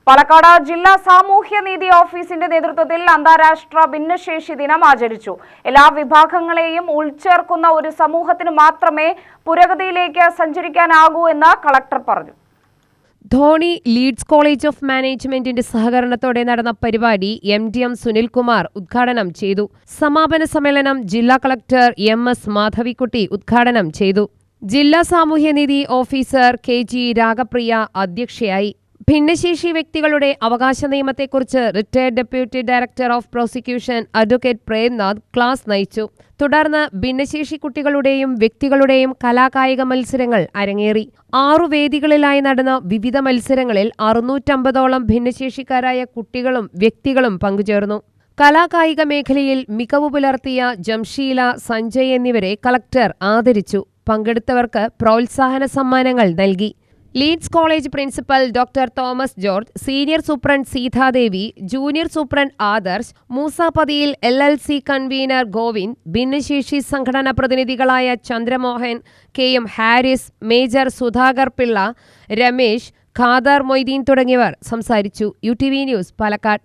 പാലക്കാട് ജില്ലാ സാമൂഹ്യനീതി ഓഫീസിന്റെ നേതൃത്വത്തിൽ അന്താരാഷ്ട്ര ഭിന്നശേഷി ദിനം ആചരിച്ചു. എല്ലാ വിഭാഗങ്ങളെയും ഉൾച്ചേർക്കുന്ന ഒരു സമൂഹത്തിന് മാത്രമേ പുരോഗതിയിലേക്ക് സഞ്ചരിക്കാനാകൂ എന്ന് കളക്ടർ പറഞ്ഞു. ധോണി ലീഡ്സ് കോളേജ് ഓഫ് മാനേജ്മെന്റിന്റെ സഹകരണത്തോടെ നടന്ന പരിപാടി MDM സുനിൽകുമാർ ഉദ്ഘാടനം ചെയ്തു. സമാപന സമ്മേളനം ജില്ലാ കളക്ടർ MS മാധവിക്കുട്ടി ഉദ്ഘാടനം ചെയ്തു. ജില്ലാ സാമൂഹ്യനീതി ഓഫീസർ KG രാഗപ്രിയ അധ്യക്ഷയായി. ഭിന്നശേഷി വ്യക്തികളുടെ അവകാശ നിയമത്തെക്കുറിച്ച് retired deputy director of prosecution advocate Premnath class നയിച്ചു. തുടർന്ന് ഭിന്നശേഷി കുട്ടികളുടെയും വ്യക്തികളുടെയും കലാകായിക മത്സരങ്ങൾ അരങ്ങേറി. 6 വേദികളിലായി നടന്ന വിവിധ മത്സരങ്ങളിൽ 650ഓളം ഭിന്നശേഷിക്കാരായ കുട്ടികളും വ്യക്തികളും പങ്കുചേർന്നു. കലാകായിക മേഖലയിൽ മികവ് പുലർത്തിയ ജംഷീല, സഞ്ജയ് എന്നിവരെ കളക്ടർ ആദരിച്ചു. പങ്കെടുത്തവർക്ക് പ്രോത്സാഹന സമ്മാനങ്ങൾ നൽകി. Leeds college principal doctor Thomas George, senior superintendent Seethadevi, junior superintendent Adarsh, മൂസാപതിയിൽ LLC കൺവീനർ ഗോവിന്ദ്, ഭിന്നശേഷി സംഘടനാ പ്രതിനിധികളായ ചന്ദ്രമോഹൻ, KM ഹാരിസ്, മേജർ സുധാകർ പിള്ള, രമേശ്, ഖാദർ മൊയ്തീൻ തുടങ്ങിയവർ സംസാരിച്ചു. UTV news, Palakkad.